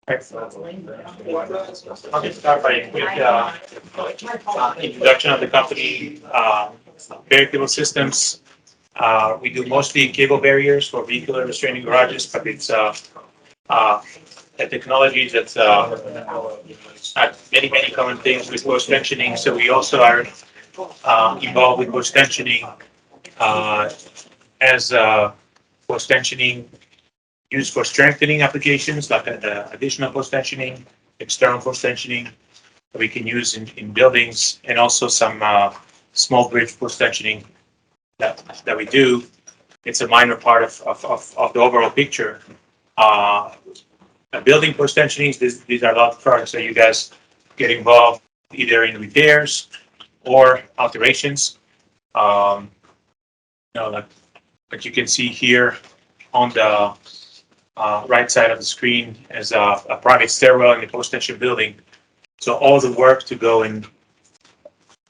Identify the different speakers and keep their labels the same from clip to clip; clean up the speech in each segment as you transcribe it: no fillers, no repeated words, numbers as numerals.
Speaker 1: Excellent. I'll just start by a quick introduction of the company. Barrier Cable Systems. We do mostly cable barriers for vehicular restraining garages, but it's a technology that's had many common things with post tensioning. So we also are involved with post tensioning as post tensioning used for strengthening applications like additional post tensioning, external post tensioning that we can use in buildings, and also some small bridge post tensioning that we do. It's a minor part of the overall picture. Building post tensionings, these are a lot of products that you guys get involved either in repairs or alterations. Like you can see here on the right side of the screen is a private stairwell in the post-tension building. So all the work to go and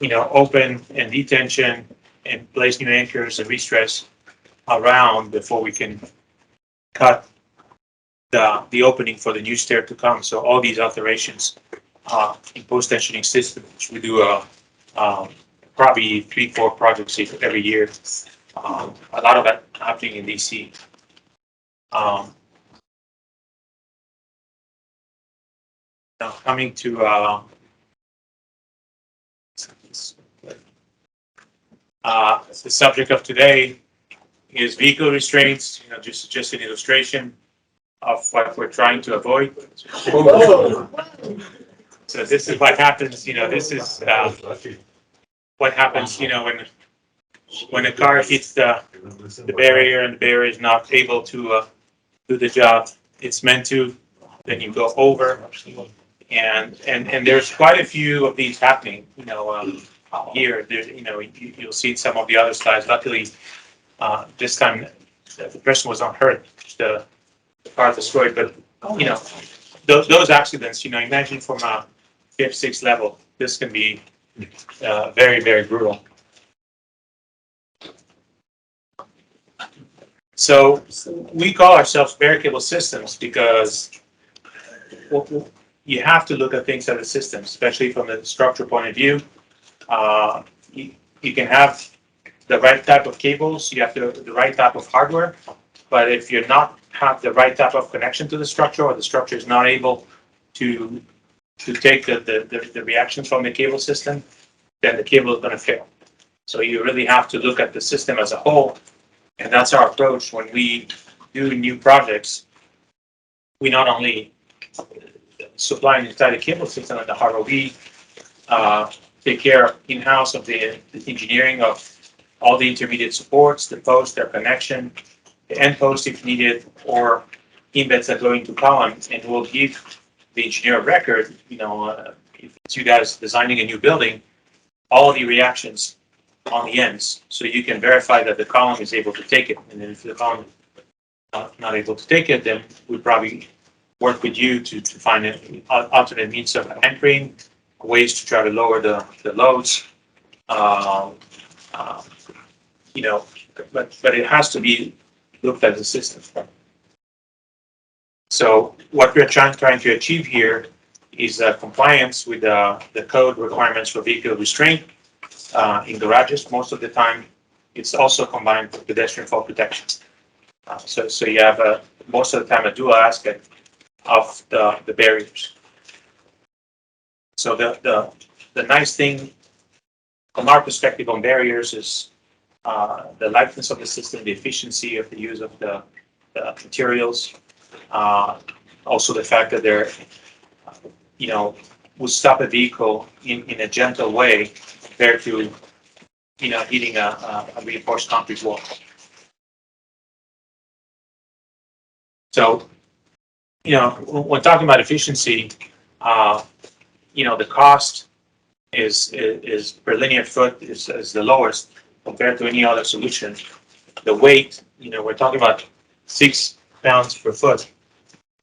Speaker 1: open and detension and place new anchors and restress around before we can cut the opening for the new stair to come. So all these alterations in post-tensioning systems, we do probably 3-4 projects every year. A lot of that happening in DC. Now coming to the subject of today is vehicle restraints. Just an illustration of what we're trying to avoid. So this is what happens. This is what happens. When a car hits the barrier and the barrier is not able to do the job it's meant to, then you go over, and there's quite a few of these happening. Here, you'll see some of the other slides. Luckily, this time the person was not hurt, just the car destroyed. But those accidents, imagine from a 5th, 6th level, this can be very brutal. So we call ourselves Barrier Cable Systems because you have to look at things as a system, especially from the structure point of view. You can have the right type of cables, you have the right type of hardware, but if you're not have the right type of connection to the structure, or the structure is not able to take the reactions from the cable system, then the cable is going to fail. So you really have to look at the system as a whole. And that's our approach when we do new projects. We not only supply an entire cable system at the hardware, we take care in-house of the engineering of all the intermediate supports, the post, their connection, the end post if needed, or embeds that go into columns, and we'll give the engineer of record, if it's you guys designing a new building, all the reactions on the ends, so you can verify that the column is able to take it. And then if the column is not able to take it, then we probably work with you to find an alternate means of anchoring, ways to try to lower the loads. But it has to be looked at as a system. So what we're trying to achieve here is compliance with the code requirements for vehicle restraint. In garages, most of the time, it's also combined with pedestrian fall protection. So you have most of the time a dual aspect of the barriers. So the nice thing from our perspective on barriers is the lightness of the system, the efficiency of the use of the materials, also the fact that they're will stop a vehicle in a gentle way compared to hitting a reinforced concrete wall. So when talking about efficiency, the cost is per linear foot is the lowest compared to any other solution. The weight, we're talking about 6 pounds per foot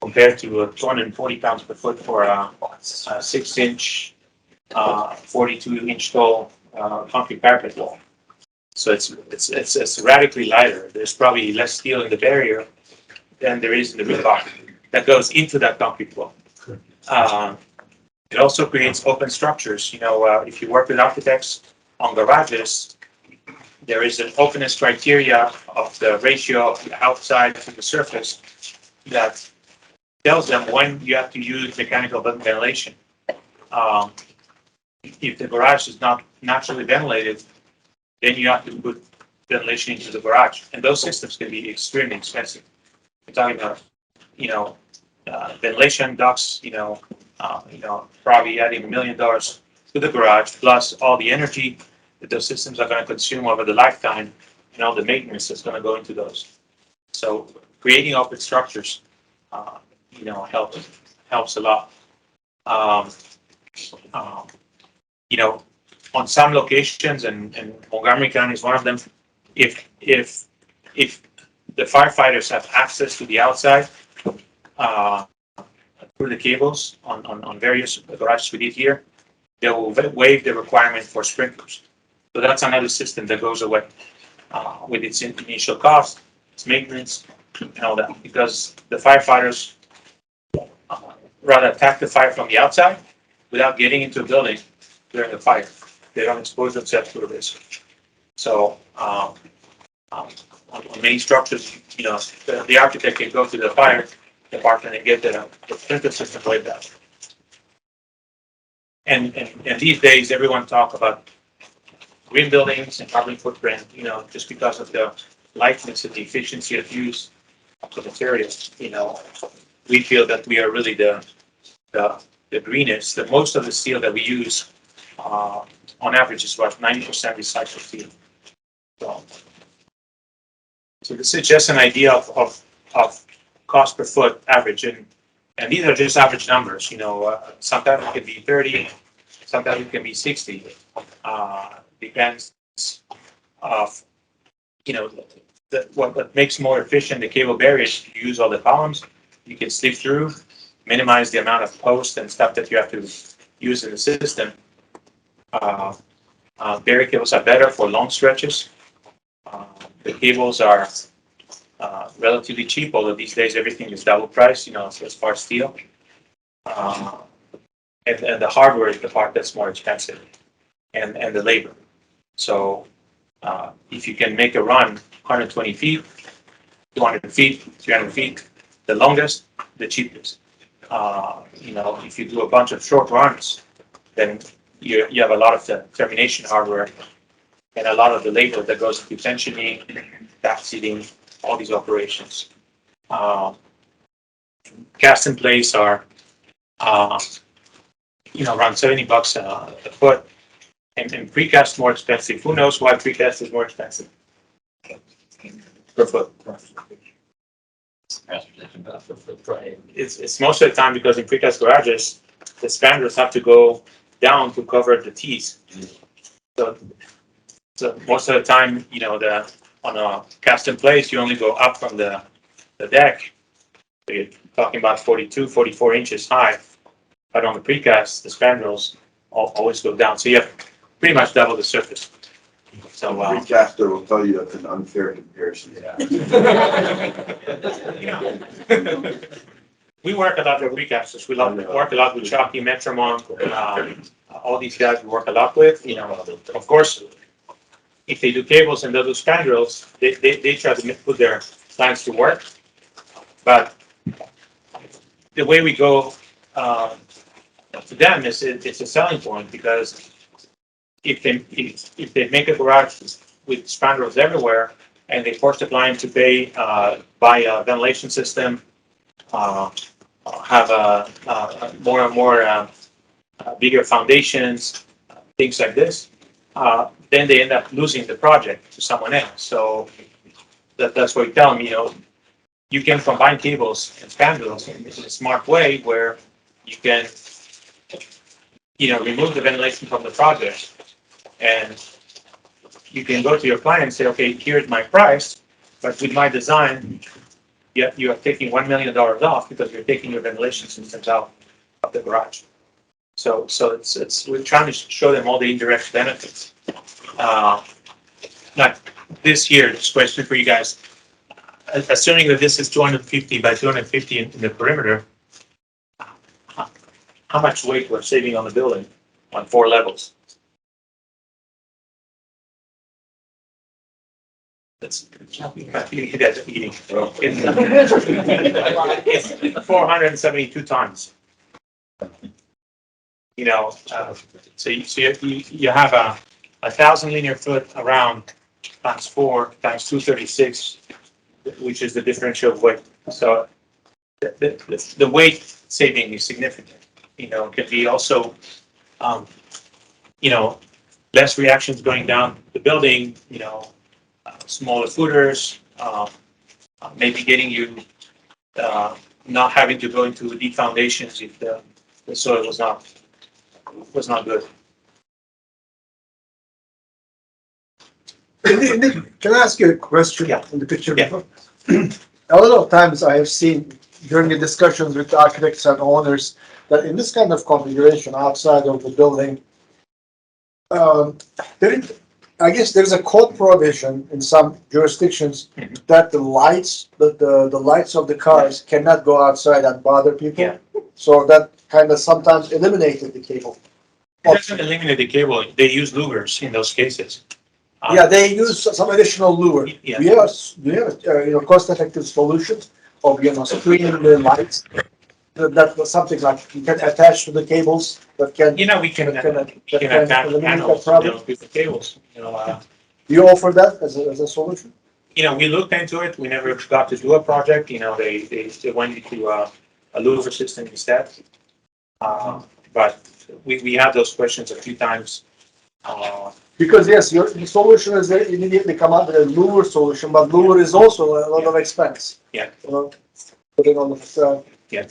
Speaker 1: compared to 240 pounds per foot for a 6-inch, 42-inch tall concrete parapet wall. So it's radically lighter. There's probably less steel in the barrier than there is in the rebar that goes into that concrete wall. It also creates open structures. If you work with architects on garages, there is an openness criteria of the ratio of the outside to the surface that tells them when you have to use mechanical ventilation. Um, if the garage is not naturally ventilated, then you have to put ventilation into the garage, and those systems can be extremely expensive. We're talking about, ventilation ducts, probably adding $1 million to the garage, plus all the energy that those systems are going to consume over the lifetime, and all the maintenance that's going to go into those. So creating open structures, helps a lot. Um, um, on some locations, and Montgomery County is one of them, if the firefighters have access to the outside, uh, through the cables on various garages we did here, they will waive the requirement for sprinklers. So that's another system that goes away, with its initial cost, its maintenance, and all that, because the firefighters rather attack the fire from the outside without getting into the building during the fire. They don't expose themselves to the risk. So, on many structures, the architect can go to the fire department and get the sprinkler system laid down. And these days, everyone talk about green buildings and carbon footprint, just because of the lightness and the efficiency of use of the materials. We feel that we are really the greenest. The most of the steel that we use, on average, is about 90% recycled steel. So this is just an idea of cost per foot average, and these are just average numbers. Sometimes it can be 30, sometimes it can be 60. Depends of what makes more efficient the cable barriers. You use all the columns, you can slip through, minimize the amount of post and stuff that you have to use in the system. Barrier cables are better for long stretches. The cables are relatively cheap, although these days everything is double price, as far as steel. And the hardware is the part that's more expensive, and the labor. So if you can make a run 120 feet, 200 feet, 300 feet, the longest, the cheapest. If you do a bunch of short runs, then you have a lot of the termination hardware and a lot of the labor that goes into tensioning, back seating, all these operations. Cast in place are, around $70 a foot, and precast more expensive. Who knows why precast is more expensive per foot? It's most of the time because in precast garages, the spandrels have to go down to cover the T's. So most of the time, on a cast in place, you only go up from the deck. So you're talking about 42, 44 inches high. But on the precast, the spandrels always go down. So you have pretty much double the surface. So
Speaker 2: Recaster will tell you that's an unfair comparison.
Speaker 1: We work a lot with recasters. We work a lot with Chucky, Metromont, all these guys we work a lot with. Of course, if they do cables and they do spandrels, they try to put their plans to work. But the way we go to them is it's a selling point, because if they make a garage with spandrels everywhere and they force the client to buy a ventilation system, have more and more bigger foundations, things like this, then they end up losing the project to someone else. So that's what you tell them. You can combine cables and spandrels in a smart way where you can, remove the ventilation from the project, and you can go to your client and say, okay, here's my price, but with my design, you are taking $1 million off because you're taking your ventilation systems out of the garage. So we're trying to show them all the indirect benefits. Like this here, this question for you guys. Assuming that this is 250 by 250 in the perimeter, how much weight we're saving on the building on 4 levels. That's eating. It's 472 tons. You know, so you have a 1,000 linear foot around times 4 times 236, which is the differential weight. So the weight saving is significant. You know, it could be also, you know, less reactions going down the building. You know, smaller footers, maybe getting you not having to go into deep foundations if the soil was not good.
Speaker 3: Can I ask you a question
Speaker 1: Yeah.
Speaker 3: on the picture?
Speaker 1: Yeah.
Speaker 3: Before? A lot of times I have seen during the discussions with the architects and owners that in this kind of configuration outside of the building, I guess there's a code provision in some jurisdictions that the lights of the cars cannot go outside and bother people.
Speaker 1: Yeah.
Speaker 3: So that kind of sometimes eliminated the cable.
Speaker 1: It doesn't eliminate the cable. They use louvers in those cases.
Speaker 3: Yeah, they use some additional lure.
Speaker 1: Yeah.
Speaker 3: We have cost-effective solutions of screening the lights. That was something like you can attach to the cables that can.
Speaker 1: You know, we can
Speaker 3: eliminate
Speaker 1: attach
Speaker 3: that
Speaker 1: panels,
Speaker 3: problem.
Speaker 1: with the cables.
Speaker 3: Do you offer that as a solution?
Speaker 1: You know, we looked into it. We never got to do a project. You know, they went into a louver system instead. But we had those questions a few times.
Speaker 3: Because yes, your solution is they immediately come out with a lure solution, but lure is also a lot of expense.
Speaker 1: Yeah.
Speaker 3: Putting on the.
Speaker 1: Yeah.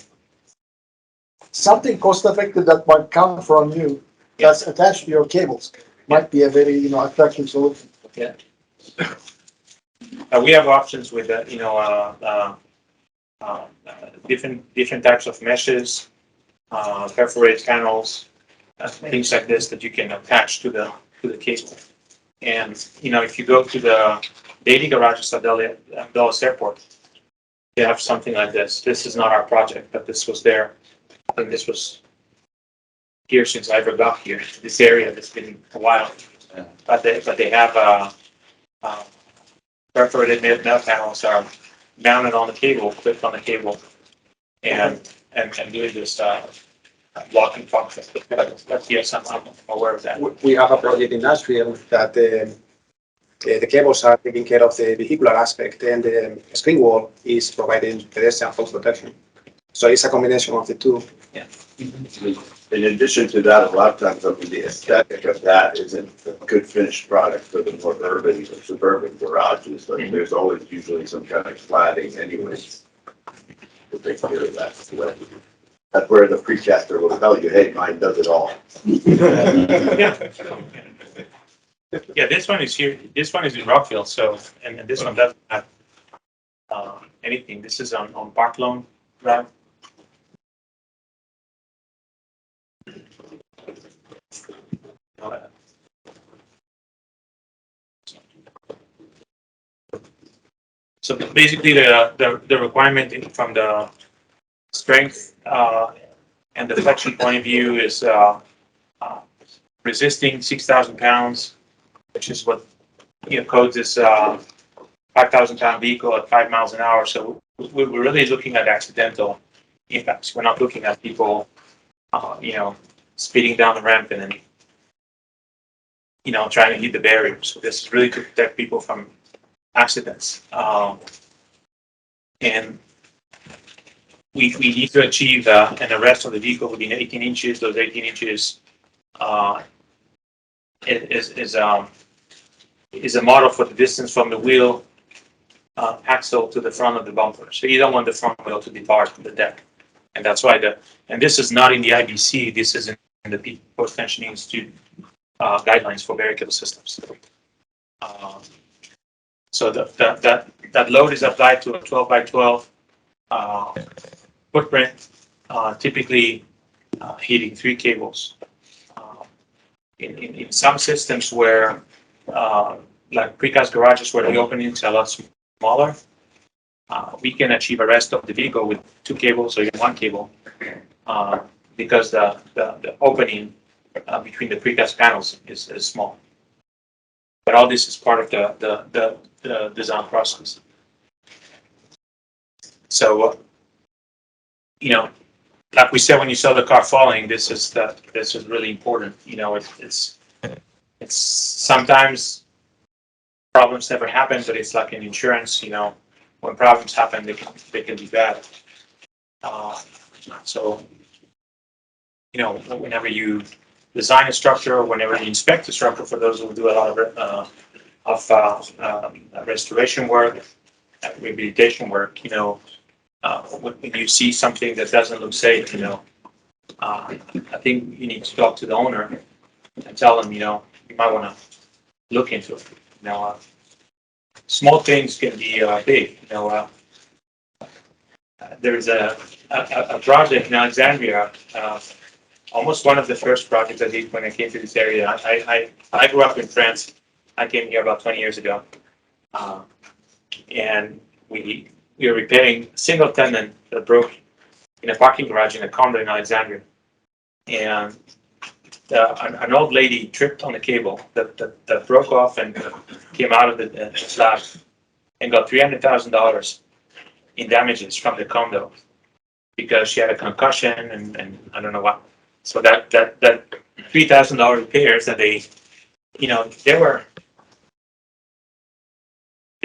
Speaker 3: Something cost-effective that might come from you that's attached to your cables might be a very attractive solution.
Speaker 1: Yeah. We have options with different types of meshes, perforated panels, things like this that you can attach to the cable. And if you go to the daily garages at Dulles Airport, they have something like this. This is not our project, but this was there. I think this was here since I ever got here. This area, it's been a while. But they have perforated metal panels are mounted on the cable, clipped on the cable, and doing this blocking function. But yes, I'm aware of that.
Speaker 4: We have a project in Nashville that the cables are taking care of the vehicular aspect, and the screen wall is providing pedestrian fall protection. So it's a combination of the two.
Speaker 1: Yeah.
Speaker 2: In addition to that, a lot of times, the aesthetic of that isn't a good finished product for the more urban or suburban garages. But there's always usually some kind of cladding anyways to take care of that. So that's where the precaster will tell you, hey, mine does it all.
Speaker 1: Yeah, this one is here. This one is in Rockville. So, and this one doesn't have anything. This is on Park Lawn Drive. So basically, the requirement from the strength and the flexion point of view is resisting 6,000 pounds, which is what codes is 5,000 pound vehicle at 5 miles an hour. So we're really looking at accidental impacts. We're not looking at people, speeding down the ramp and then, trying to hit the barrier. So this is really to protect people from accidents. And we need to achieve an arrest of the vehicle within 18 inches. Those 18 inches is a model for the distance from the wheel axle to the front of the bumper. So you don't want the front wheel to depart from the deck. And that's why and this is not in the IBC, this is in the Post-Tension Institute guidelines for vehicle systems. So that load is applied to a 12 by 12 footprint, typically heating 3 cables. In some systems where, like precast garages where the openings are a lot smaller, we can achieve arrest of the vehicle with 2 cables or even 1 cable. because the opening between the precast panels is small. But all this is part of the design process. So, like we said, when you saw the car falling, this is really important. It's sometimes problems never happen, but it's like in insurance. When problems happen, they can be bad. So, whenever you design a structure, or whenever you inspect a structure, for those who do a lot of restoration work, rehabilitation work, when you see something that doesn't look safe, I think you need to talk to the owner and tell them, you might want to look into it. Small things can be big. There's a project in Alexandria, almost one of the first projects I did when I came to this area. I grew up in France. I came here about 20 years ago, and we were repairing a single tenon that broke in a parking garage in a condo in Alexandria, and an old lady tripped on the cable that broke off and came out of the slab and got $300,000 in damages from the condo because she had a concussion and I don't know what. So that $3,000 repairs that they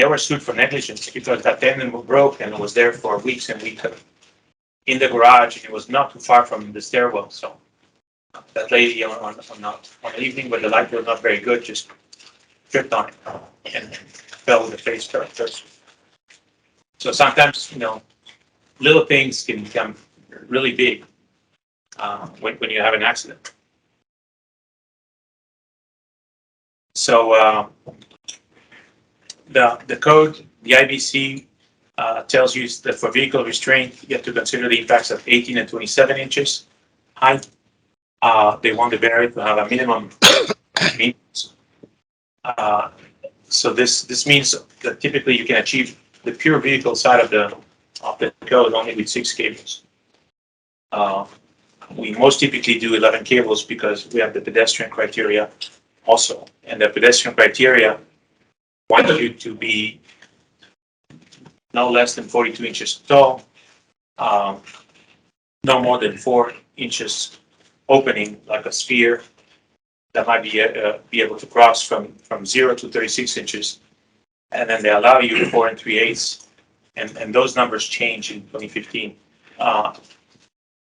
Speaker 1: were sued for negligence because that tenon was broke and it was there for weeks and weeks in the garage, and it was not too far from the stairwell. So that lady on an evening when the light was not very good just tripped on it and fell with the face first. So sometimes little things can become really big when you have an accident. So the code, the IBC, tells you that for vehicle restraint, you have to consider the impacts of 18 and 27 inches height. They want the barrier to have a minimum meters. So this means that typically you can achieve the pure vehicle side of the code only with 6 cables. We most typically do 11 cables because we have the pedestrian criteria also, and the pedestrian criteria want you to be no less than 42 inches tall, no more than 4 inches opening like a sphere that might be able to cross from 0 to 36 inches, and then they allow you 4 3/8, and those numbers change in 2015.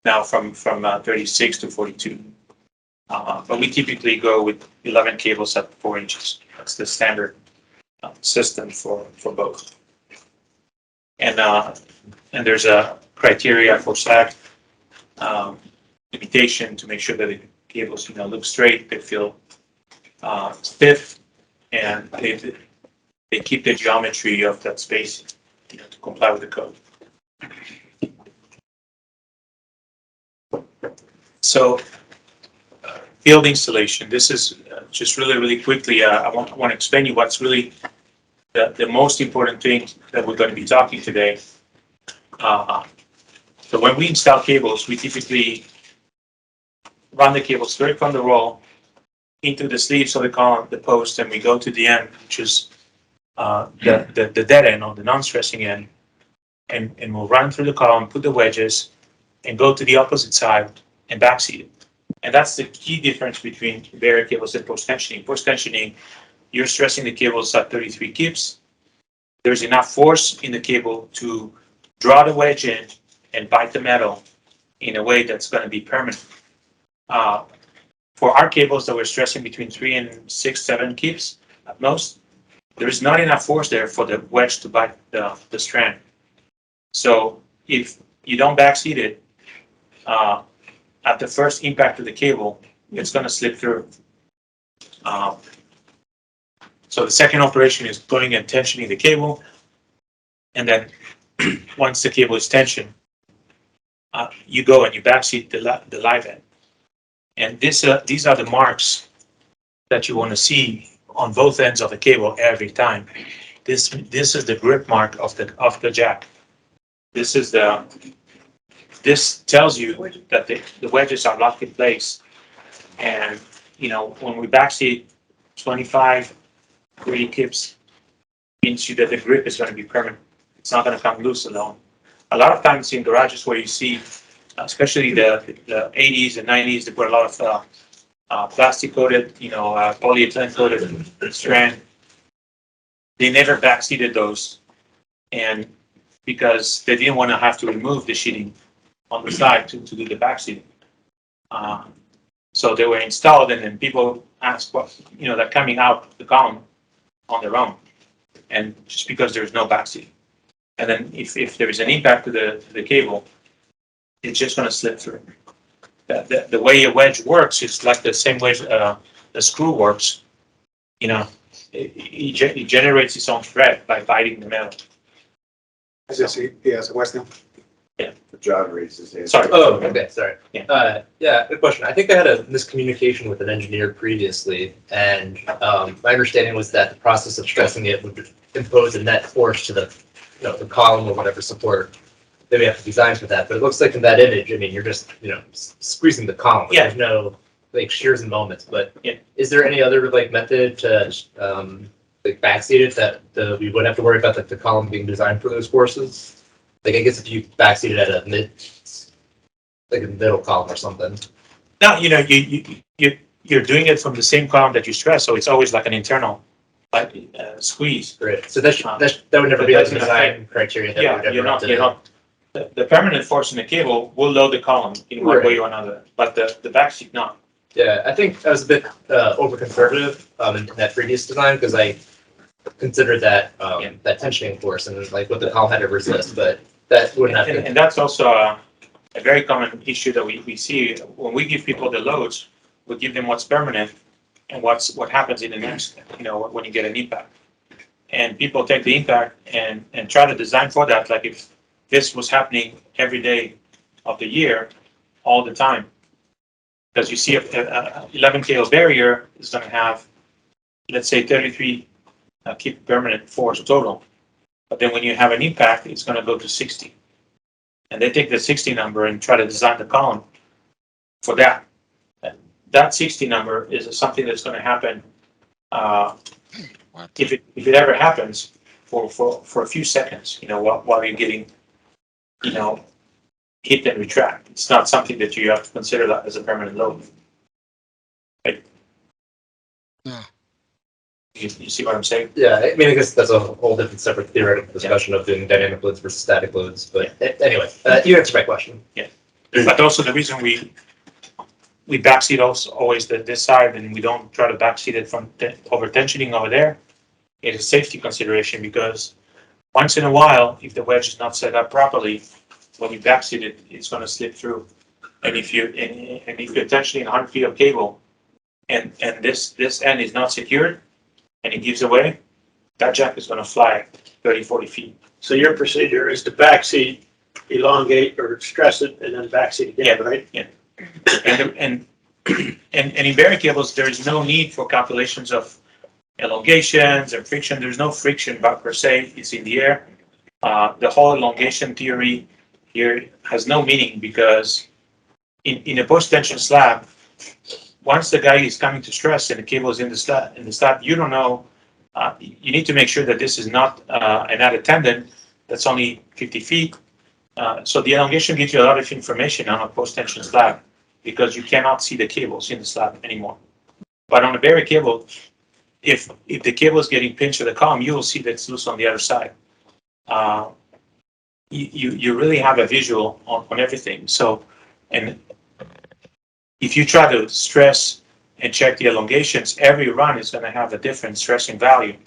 Speaker 1: Now from 36 to 42, but we typically go with 11 cables at 4 inches. That's the standard system for both. And there's a criteria for sag limitation to make sure that the cables look straight, they feel stiff, and they keep the geometry of that space to comply with the code. So field installation. This is just really quickly. I want to explain you what's really the most important thing that we're going to be talking today. So when we install cables, we typically run the cable straight from the roll into the sleeves of the column, the post, and we go to the end, which is the dead end or the non-stressing end, and we'll run through the column, put the wedges, and go to the opposite side and backseat it. And that's the key difference between barrier cables and post-tensioning. Post-tensioning, you're stressing the cables at 33 kips. There's enough force in the cable to draw the wedge in and bite the metal in a way that's going to be permanent. For our cables that we're stressing between 3 and 6, 7 kips at most, there is not enough force there for the wedge to bite the strand. So if you don't backseat it, at the first impact of the cable, it's going to slip through. So the second operation is going and tensioning the cable, and then once the cable is tensioned, you go and you backseat the live end. And these are the marks that you want to see on both ends of the cable every time. This is the grip mark of the jack. This is the this tells you that the wedges are locked in place. And, you know, when we backseat 25, 30 kips, means you that the grip is gonna be permanent. It's not gonna come loose alone. A lot of times in garages where you see, especially the 80s and 90s, they put a lot of plastic coated, polyethylene coated strand. They never backseated those, and because they didn't want to have to remove the sheeting on the side to do the backseating. So they were installed, and then people asked what, they're coming out the column on their own, and just because there's no backseating. And then if there is an impact to the cable, it's just going to slip through. The way a wedge works is like the same way the screw works. It generates its own thread by biting the metal.
Speaker 4: Yes, he has a question.
Speaker 2: John raised his hand.
Speaker 1: Sorry.
Speaker 5: Oh, okay, sorry.
Speaker 1: Yeah.
Speaker 5: Good question. I think I had a miscommunication with an engineer previously, and my understanding was that the process of stressing it would impose a net force to the column or whatever support that we have to design for that. But it looks like in that image, I mean, you're just, squeezing the column.
Speaker 1: Yeah.
Speaker 5: There's no shears and moments, but
Speaker 1: Yeah.
Speaker 5: is there any other method to backseat it that we wouldn't have to worry about the column being designed for those forces? I guess if you backseat it at a middle column or something.
Speaker 1: Now, you're doing it from the same column that you stress, so it's always like an internal squeeze.
Speaker 5: Great. So that would never be like a design criteria that we would ever have to.
Speaker 1: The permanent force in the cable will load the column in one way or another, but the backseat not.
Speaker 5: Yeah, I think I was a bit over conservative in that previous design because I considered that that tensioning force and what the column had to resist, but that wouldn't have to.
Speaker 1: And that's also a very common issue that we see when we give people the loads. We give them what's permanent and what happens in the next, when you get an impact. And people take the impact and try to design for that, like if this was happening every day of the year, all the time. Because you see a 11 kilo barrier is going to have, let's say, 33 keep permanent force total. But then when you have an impact, it's going to go to 60. And they take the 60 number and try to design the column for that. That 60 number is something that's going to happen if it ever happens for a few seconds, while you're getting, hit and retract. It's not something that you have to consider that as a permanent load. Right?
Speaker 6: Yeah.
Speaker 1: You see what I'm saying?
Speaker 5: Yeah, I mean, I guess that's a whole different separate theoretical discussion of doing dynamic loads versus static loads. But anyway, you answered my question.
Speaker 1: But also the reason we backseat also always this side and we don't try to backseat it from over tensioning over there is a safety consideration, because once in a while, if the wedge is not set up properly, when you backseat it, it's going to slip through. And if you're tensioning 100 feet of cable and this end is not secured and it gives away, that jack is going to fly 30, 40 feet.
Speaker 7: So your procedure is to backseat, elongate or stress it, and then backseat again, right?
Speaker 1: And in bearing cables, there is no need for calculations of elongations and friction. There's no friction, but per se, it's in the air. The whole elongation theory here has no meaning, because in a post-tension slab, once the guy is coming to stress and the cable is in the slab, you don't know. You need to make sure that this is not an added tendon that's only 50 feet. So the elongation gives you a lot of information on a post-tension slab, because you cannot see the cables in the slab anymore. But on a buried cable, if the cable is getting pinched to the column, you will see that it's loose on the other side. You really have a visual on everything. So, and if you try to stress and check the elongations, every run is going to have a different stressing value.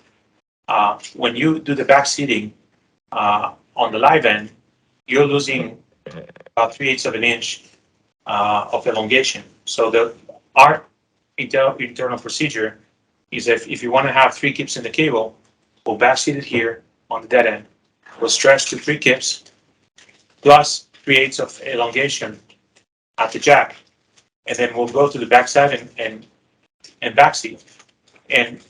Speaker 1: When you do the backseating on the live end, you're losing about 3/8 of an inch of elongation. So our internal procedure is if you want to have 3 kips in the cable, we'll backseat it here on the dead end. We'll stretch to 3 kips plus 3/8 of elongation at the jack, and then we'll go to the backside and backseat. And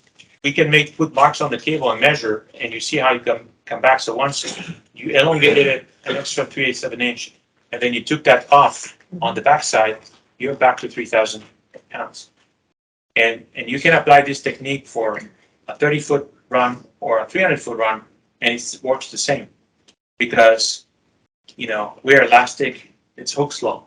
Speaker 1: we can put marks on the cable and measure, and you see how you come back. So once you elongated it an extra 3/8 of an inch, and then you took that off on the backside, you're back to 3,000 pounds. And you can apply this technique for a 30-foot run or a 300-foot run, and it works the same. Because, we're elastic, it's Hooke's law.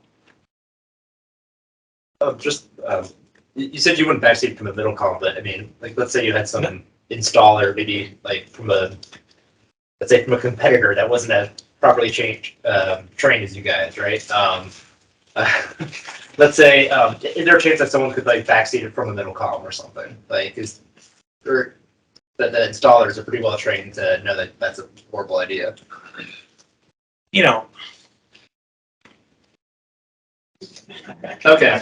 Speaker 5: You said you wouldn't backseat from a middle column, but I mean, like, let's say you had some installer, maybe like let's say from a competitor that wasn't as properly trained as you guys, right? Let's say, is there a chance that someone could like backseat it from a middle column or something? Like, or that the installers are pretty well trained to know that that's a horrible idea. Okay.
Speaker 1: I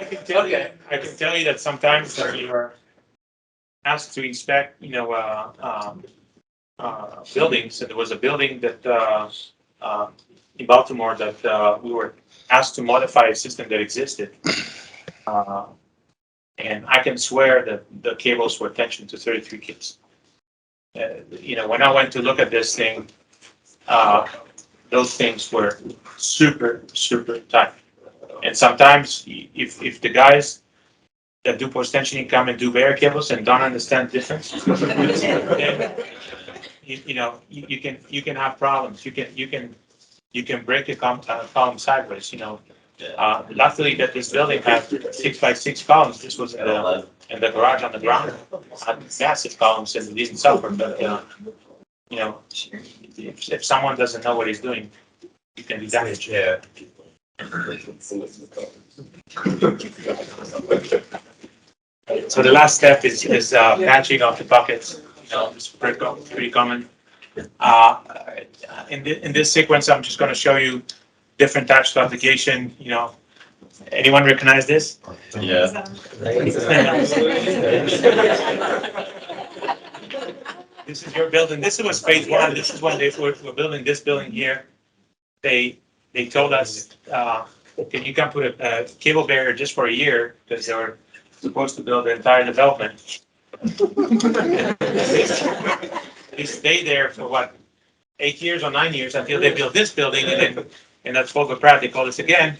Speaker 1: can tell you that sometimes when you are asked to inspect, buildings, and there was a building that in Baltimore that we were asked to modify a system that existed. And I can swear that the cables were tensioned to 33 kids. When I went to look at this thing, those things were super, super tight. And sometimes if the guys that do post tensioning come and do bare cables and don't understand the difference, then, you can have problems. You can break a column sideways, luckily that this building had 6x6 columns. This was in the garage on the ground, had massive columns and it didn't suffer, but, if someone doesn't know what he's doing, you can be damaged.
Speaker 5: Yeah.
Speaker 1: So the last step is patching off the buckets. It's pretty common. In this sequence, I'm just going to show you different types of application. Anyone recognize this?
Speaker 2: Yeah.
Speaker 1: This is your building. This was phase one. This is when they were building this building here. They told us, can you come put a cable barrier just for a year, because they were supposed to build the entire development. They stayed there for 8 years or 9 years until they built this building, and then that's Volker Pratt. They called us again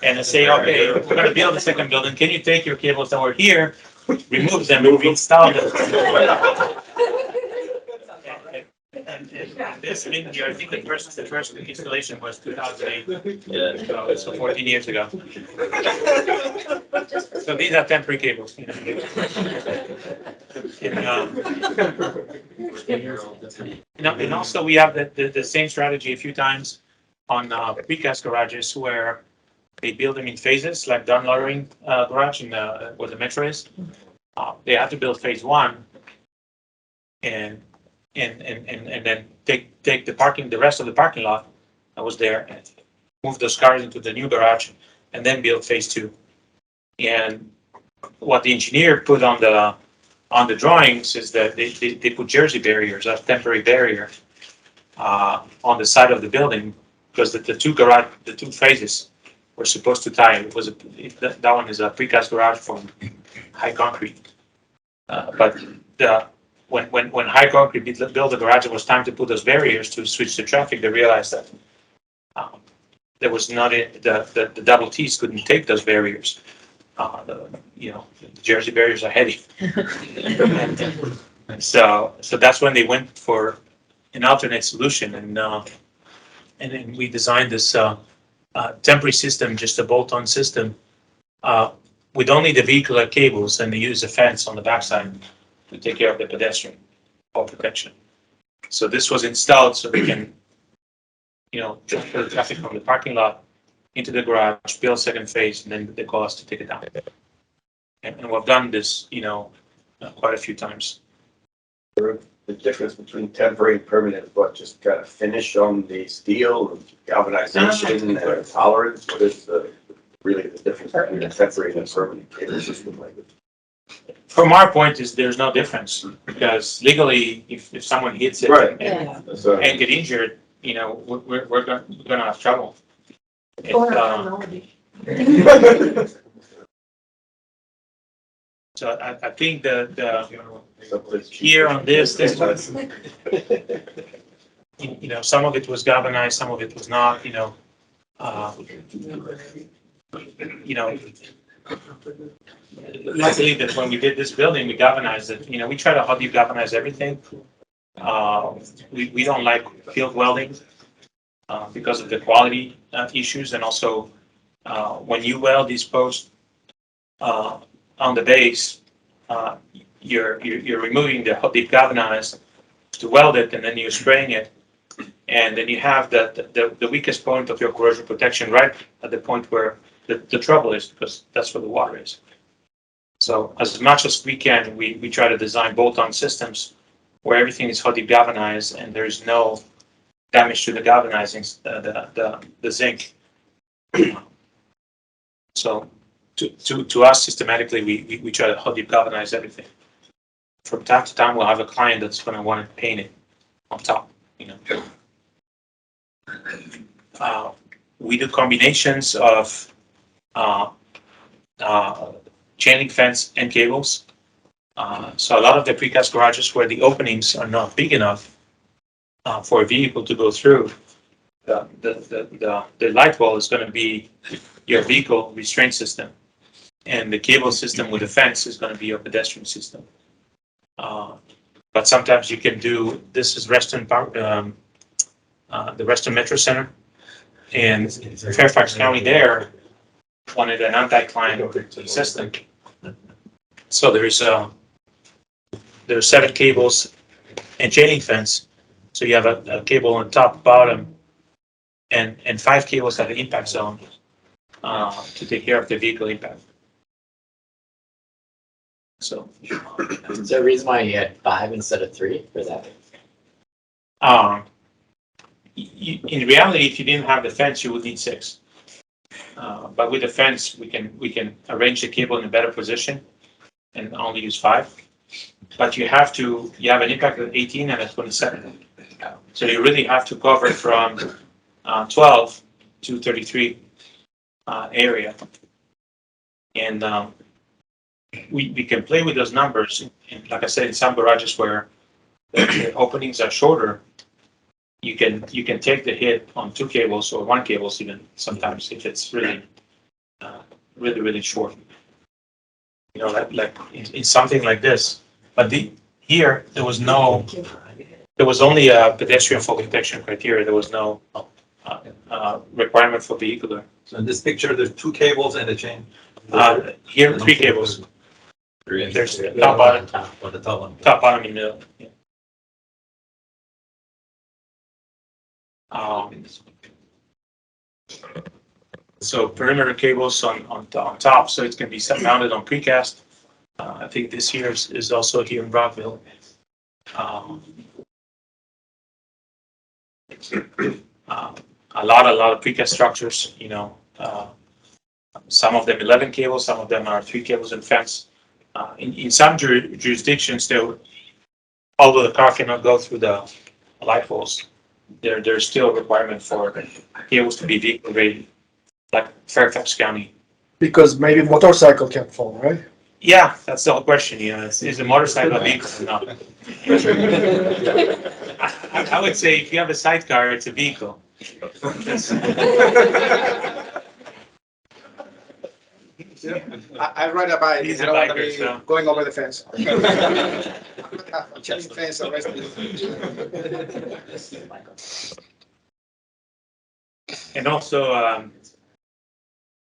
Speaker 1: and they say, okay, we're going to build a second building. Can you take your cables that were here, remove them, and reinstall them? And this in here, I think the first installation was 2008. Yeah. So 14 years ago. So these are temporary cables. And also we have the same strategy a few times on precast garages where they build them in phases, like Don Lottering garage in where the metro is. They have to build phase one and then take the rest of the parking lot that was there and move those cars into the new garage and then build phase two. And what the engineer put on the drawings is that they put Jersey barriers, a temporary barrier, on the side of the building, because the two phases were supposed to tie. That one is a precast garage from high concrete, but when high concrete built the garage, it was time to put those barriers to switch the traffic. They realized that there was not the double T's couldn't take those barriers. The Jersey barriers are heavy, so that's when they went for an alternate solution, and then we designed this temporary system, just a bolt-on system, with only the vehicular cables, and they use a fence on the backside to take care of the pedestrian or protection. So this was installed so we can, transfer the traffic from the parking lot into the garage, build second phase, and then they call us to take it down. And we've done this, quite a few times.
Speaker 2: The difference between temporary and permanent, just kind of finish on the steel, galvanization, and tolerance? What is really the difference between a temporary and a permanent cable system like this?
Speaker 1: From our point is there's no difference, because legally, if someone hits it
Speaker 2: Right.
Speaker 1: and get injured, we're gonna have trouble. So I think the here on this was, some of it was galvanized, some of it was not, luckily that when we did this building, we galvanized it, we try to hot deep galvanize everything. We don't like field welding, because of the quality, issues, and also, when you weld these posts, on the base, you're removing the hot deep galvanized to weld it, and then you're spraying it. And then you have the weakest point of your corrosion protection right at the point where the trouble is, because that's where the water is. So as much as we can, we try to design bolt-on systems where everything is hot deep galvanized and there's no damage to the galvanizing, the zinc. So to us, systematically, we try to hot deep galvanize everything. From time to time, we'll have a client that's going to want to paint it on top, We do combinations of chain link fence and cables. So a lot of the precast garages where the openings are not big enough for a vehicle to go through, the light wall is going to be your vehicle restraint system, and the cable system with the fence is going to be your pedestrian system. But sometimes you can do, this is the Reston Metro Center, and Fairfax County there wanted an anti-climb system. So there's 7 cables and chain link fence. So you have a cable on top, bottom, and 5 cables at the impact zone, to take care of the vehicle impact. So,
Speaker 8: Is there a reason why you had 5 instead of 3 for that?
Speaker 1: In reality, if you didn't have the fence, you would need 6. But with the fence, we can arrange the cable in a better position and only use 5. But you have an impact at 18 and at 27. So you really have to cover from 12 to 33 area. And we can play with those numbers. And like I said, in some garages where the openings are shorter, you can take the hit on 2 cables or 1 cables even sometimes if it's really short. Like in something like this. But here there was only a pedestrian fall protection criteria. There was no requirement for vehicular.
Speaker 9: So in this picture, there's 2 cables and a chain.
Speaker 1: Here 3 cables. There's top, bottom,
Speaker 9: On the top one.
Speaker 1: top, bottom, and middle. Yeah. So perimeter cables on top, so it can be mounted on precast. I think this here is also here in Brockville. A lot of precast structures, some of them 11 cables, some of them are 3 cables and fence. In some jurisdictions, although the car cannot go through the light poles, there's still a requirement for cables to be vehicle ready, like Fairfax County.
Speaker 3: Because maybe motorcycle can fall, right?
Speaker 1: Yeah, that's the whole question. Is a motorcycle a vehicle or not? I would say if you have a sidecar, it's a vehicle.
Speaker 4: I ride a bike.
Speaker 1: He's
Speaker 4: I
Speaker 1: a
Speaker 4: don't want to
Speaker 1: biker,
Speaker 4: be
Speaker 1: so.
Speaker 4: going over the fence. Chain fence and rest of it.
Speaker 1: And also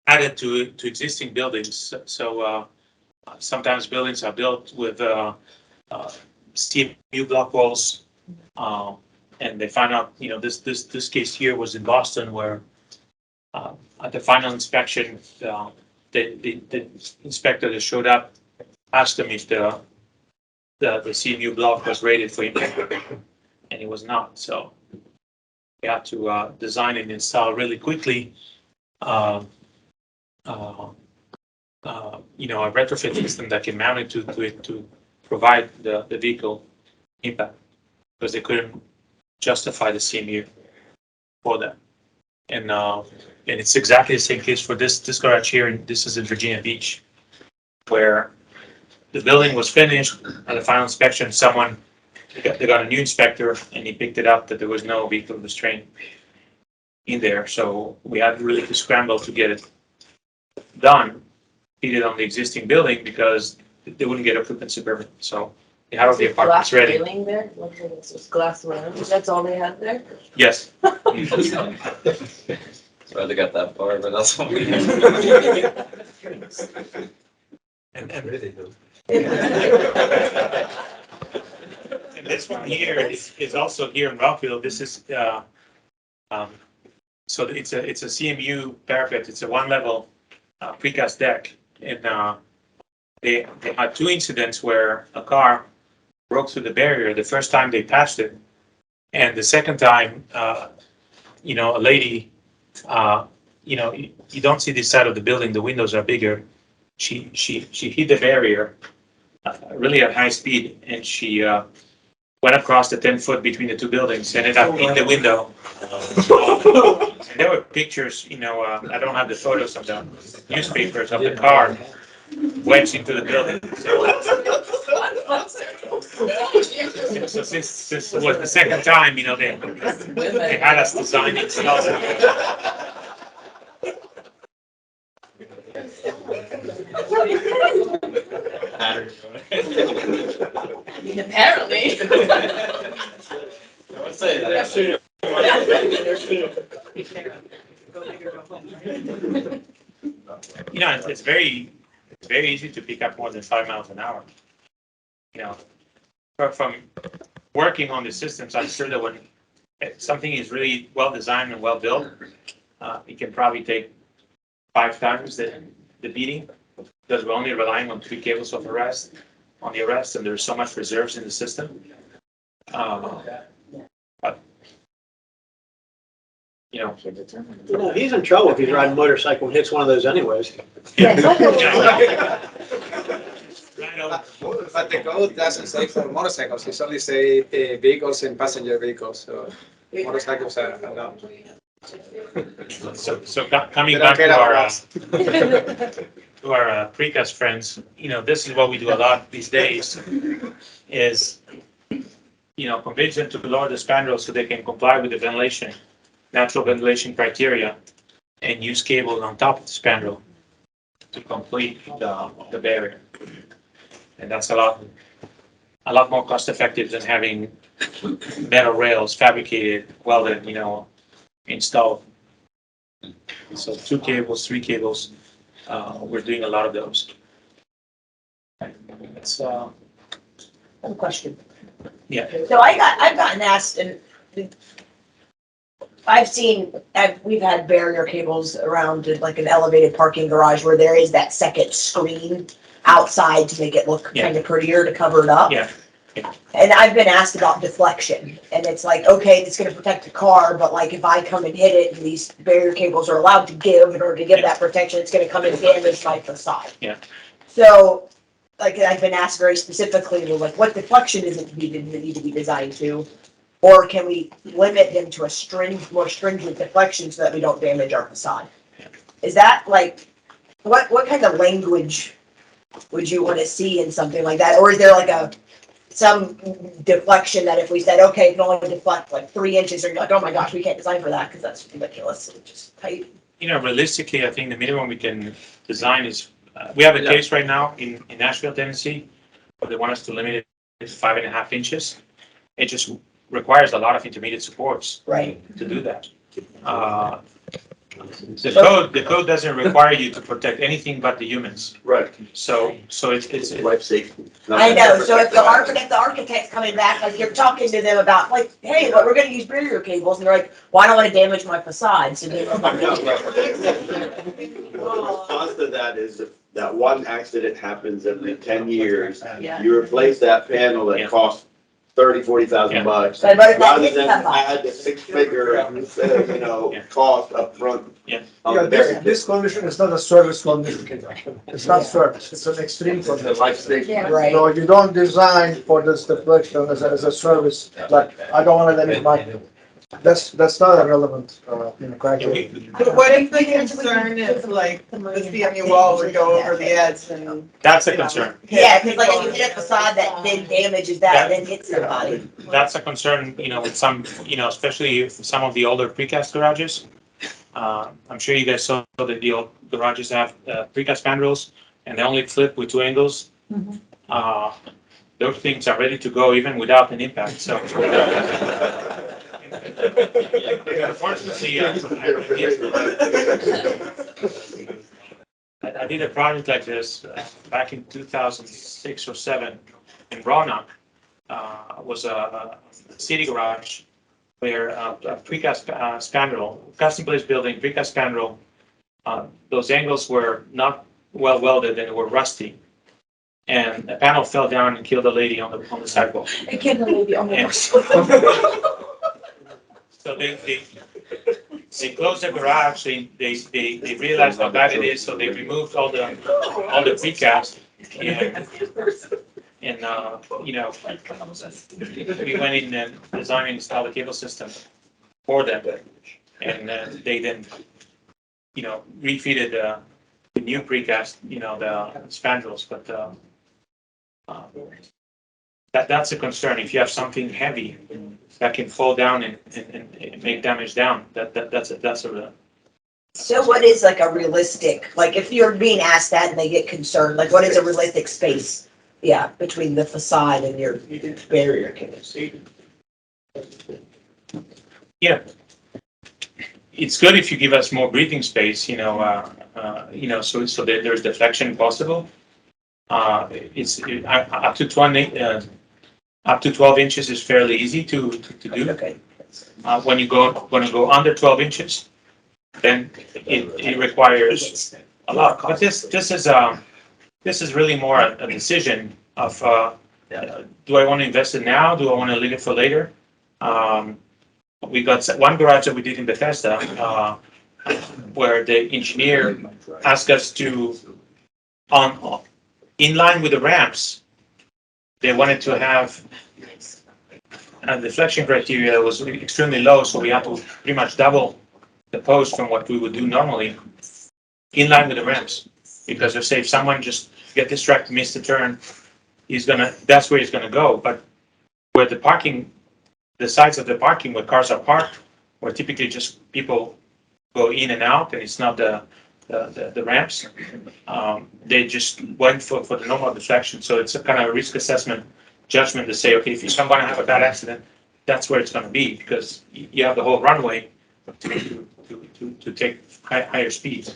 Speaker 1: added to existing buildings. So sometimes buildings are built with steel block walls, and they find out. This case here was in Boston, where at the final inspection, the inspector that showed up asked them if the CMU block was rated for impact, and it was not. So we had to design and install really quickly. A retrofit system that can mount it to it to provide the vehicle impact, because they couldn't justify the CMU for that. And it's exactly the same case for this garage here, and this is in Virginia Beach, where the building was finished at the final inspection. Someone they got a new inspector and he picked it up that there was no vehicle restraint in there, so we had really to scramble to get it done, did it on the existing building because they wouldn't get occupancy permit, so they had all the apartments
Speaker 10: Glass
Speaker 1: ready.
Speaker 10: railing there, what is this, glass railing, that's all they had there?
Speaker 1: Yes.
Speaker 11: Sorry they got that far, but that's what we
Speaker 1: And
Speaker 9: Really do.
Speaker 1: And this one here is also here in Rockville. This is, so it's a CMU parapet. It's a one-level precast deck. And they had two incidents where a car broke through the barrier. The first time they patched it. And the second time, a lady, you don't see this side of the building. The windows are bigger. She hit the barrier really at high speed, and she went across the 10 foot between the two buildings, ended up in the window. And there were pictures, I don't have the photos of the newspapers of the car wedged into the building. So since it was the second time, they had us design it.
Speaker 10: I mean, apparently.
Speaker 11: would say that.
Speaker 1: It's very easy to pick up more than 5 miles an hour. But from working on the systems, I'm sure that when something is really well designed and well built, it can probably take 5 times the beating, because we're only relying on 3 cables of arrest on the arrest, and there's so much reserves in the system. But
Speaker 7: He's in trouble if he's riding a motorcycle and hits one of those anyways.
Speaker 1: Right over.
Speaker 4: But the code doesn't say for motorcycles, it's only say vehicles and passenger vehicles, so motorcycles are allowed.
Speaker 1: So coming
Speaker 4: They
Speaker 1: back
Speaker 4: don't
Speaker 1: to
Speaker 4: care
Speaker 1: our
Speaker 4: about us.
Speaker 1: to our precast friends, this is what we do a lot these days, is, convince them to lower the spandrel so they can comply with the natural ventilation criteria, and use cable on top of the spandrel to complete the barrier. And that's a lot more cost effective than having metal rails fabricated, welded, installed. So 2 cables, 3 cables, we're doing a lot of those. It's,
Speaker 10: I have a question.
Speaker 1: yeah.
Speaker 10: So I've gotten asked, and we've had barrier cables around like an elevated parking garage where there is that second screen outside to make it look
Speaker 1: Yeah.
Speaker 10: kind of prettier to cover it up.
Speaker 1: Yeah.
Speaker 10: And I've been asked about deflection, and it's like, okay, it's gonna protect the car, but like if I come and hit it and these barrier cables are allowed to give in order to give
Speaker 1: Yeah.
Speaker 10: that protection, it's gonna come and damage my facade.
Speaker 1: Yeah.
Speaker 10: So, like, I've been asked very specifically, well, like, what deflection is it need to be designed to? Or can we limit them to a more stringent deflection so that we don't damage our facade? Is that like, what kind of language would you want to see in something like that? Or is there like some deflection that if we said, okay, it can only deflect like 3 inches, or you're like, oh my gosh, we can't design for that because that's ridiculous. It's just tight.
Speaker 1: Realistically, I think the minimum we can design is, we have a case right now in Nashville, Tennessee, where they want us to limit it to 5.5 inches. It just requires a lot of intermediate supports
Speaker 10: Right.
Speaker 1: to do that. The code doesn't require you to protect anything but the humans.
Speaker 2: Right,
Speaker 1: So it's
Speaker 2: life safety.
Speaker 10: I know, so if the architect's coming back, like you're talking to them about like, hey, but we're gonna use barrier cables, and they're like, well, I don't wanna damage my facade, so they're like,
Speaker 2: The response to that is if that one accident happens every 10 years,
Speaker 10: yeah.
Speaker 2: you replace that panel that
Speaker 1: Yeah.
Speaker 2: costs $30,000-$40,000 bucks.
Speaker 10: But what if that
Speaker 2: Rather
Speaker 10: hits
Speaker 2: than
Speaker 10: somebody?
Speaker 2: add the 6-figure,
Speaker 1: Yeah.
Speaker 2: cost upfront.
Speaker 1: Yeah.
Speaker 2: on
Speaker 3: Yeah,
Speaker 2: the barrier.
Speaker 3: this condition is not a service condition. It's not service, it's an extreme
Speaker 2: It's a
Speaker 3: condition.
Speaker 2: life safety.
Speaker 10: Yeah, right.
Speaker 3: So you don't design for this deflection as a service, like, I don't wanna damage my That's not a relevant, criteria.
Speaker 12: But what if the concern is like the CMU wall would go over the edge and?
Speaker 1: That's a concern.
Speaker 10: Yeah, because like if you hit a facade that then damages that, then hits somebody.
Speaker 1: That's a concern, with some, especially some of the older precast garages. I'm sure you guys saw that the old garages have precast spandrels and they only flip with two angles. Those things are ready to go even without an impact, so. Unfortunately, I did a project like this back in 2006 or 7 in Roanoke. Was a city garage where a precast spandrel, custom place building, precast spandrel, those angles were not well welded and were rusty. And a panel fell down and killed a lady on the sidewalk.
Speaker 10: I can't believe you almost.
Speaker 1: So they closed the garage, they realized how bad it is, so they removed all the precast. And we went in and designed and installed a cable system for them. And they then, refitted the new precast, the spandrels, but that's a concern. If you have something heavy that can fall down and make damage down, that's a.
Speaker 10: So what is like a realistic, like if you're being asked that and they get concerned, like what is a realistic space? Yeah, between the facade and your barrier cables.
Speaker 1: Yeah. It's good if you give us more breathing space, so that there's deflection possible. It's up to 12 inches is fairly easy to do.
Speaker 10: Okay.
Speaker 1: When you go under 12 inches, then it requires a lot. But this is really more a decision of do I want to invest it now? Do I want to leave it for later? We got one garage that we did in Bethesda where the engineer asked us to in line with the ramps. They wanted to have a deflection criteria that was extremely low, so we had to pretty much double the post from what we would do normally in line with the ramps. Because if someone just get distracted, miss the turn, that's where he's gonna go. But where the sides of the parking where cars are parked, where typically just people go in and out, and it's not the ramps, they just went for the normal deflection. So it's a kind of risk assessment judgment to say, okay, if you're going to have a bad accident, that's where it's going to be, because you have the whole runway to take higher speeds.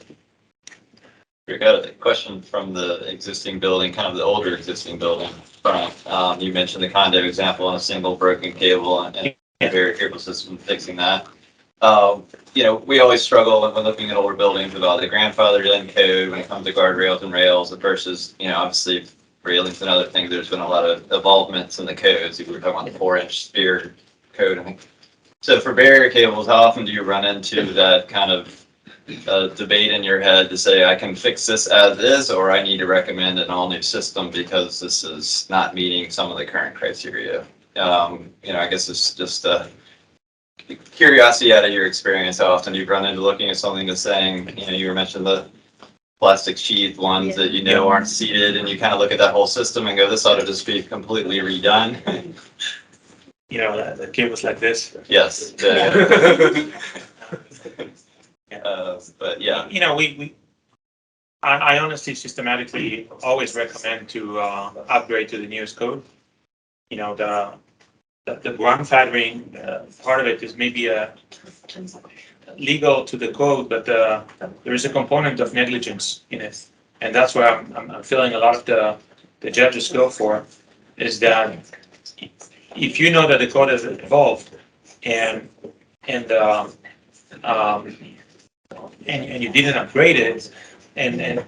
Speaker 11: We got a question from the existing building, kind of the older existing building front. You mentioned the condo example on a single broken cable and barrier cable system fixing that. We always struggle when looking at older buildings with all the grandfathered in code when it comes to guardrails and rails versus, obviously railings and other things. There's been a lot of evolvements in the codes. We were talking about the 4-inch sphere code, I think. So for barrier cables, how often do you run into that kind of debate in your head to say, I can fix this as is, or I need to recommend an all new system because this is not meeting some of the current criteria? I guess it's just curiosity out of your experience, how often you've run into looking at something that's saying, you were mentioning the plastic sheath ones that aren't seated, and you kind of look at that whole system and go, this ought to just be completely redone.
Speaker 1: The cables like this.
Speaker 11: Yes. But yeah.
Speaker 1: I honestly systematically always recommend to upgrade to the newest code. The grandfathering part of it is maybe legal to the code, but there is a component of negligence in it, and that's where I'm feeling a lot of the judges go for, is that if you know that the code has evolved and you didn't upgrade it, and